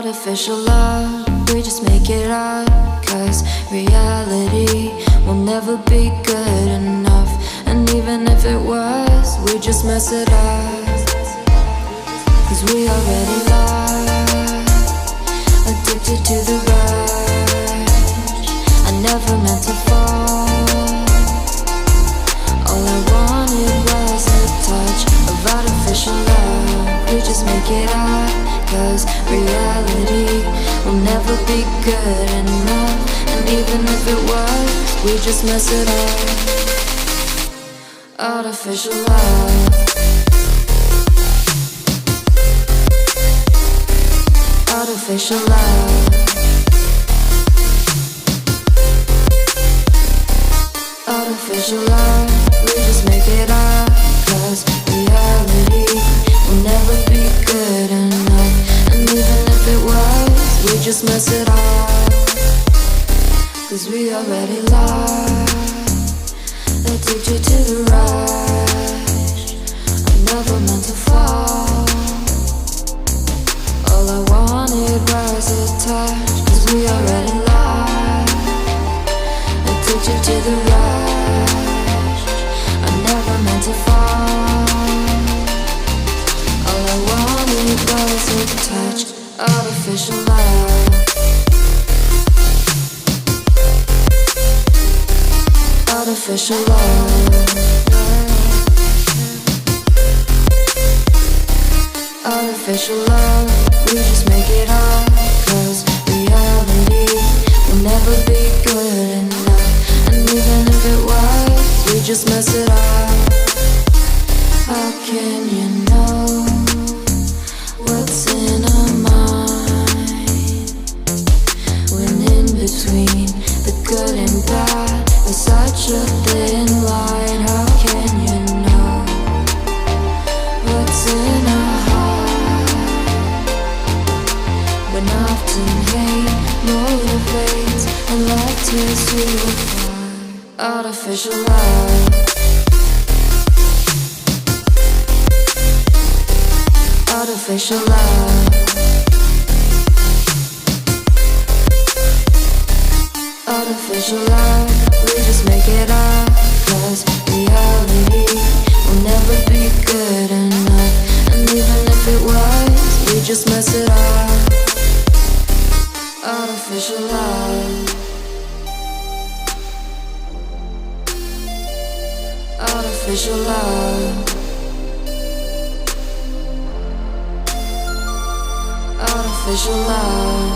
Artificial love, we just make it up, 'cause reality will never be good enough. And even if it was, we just mess it up, 'cause we already lost, addicted to the rush. I never meant to fall. All I wanted was a touch of artificial love. We just make it up, 'cause reality will never be good enough. And even if it was, we just mess it up. Artificial love. Artificial love. Artificial love. We just make it up, 'cause reality will never be good enough. And even if it was, we just mess it up, 'cause we already lost, addicted to the rush. I never meant to fall. All I wanted was a touch, 'cause we already lost, addicted to the rush. I never meant to fall. All I wanted was a touch. Artificial love. Artificial love. Artificial love. We just make it up, 'cause reality will never be good enough. And even if it was, we just mess it up. How can you know what's in our mind, when in between the good and bad there's such a thin line? How can you know what's in our heart, when often hate motivates and love tears you apart? Artificial love. Artificial love. Artificial love. We just make it up, 'cause reality will never be good enough. And even if it was, we just mess it up. Artificial love. Artificial love. Artificial love.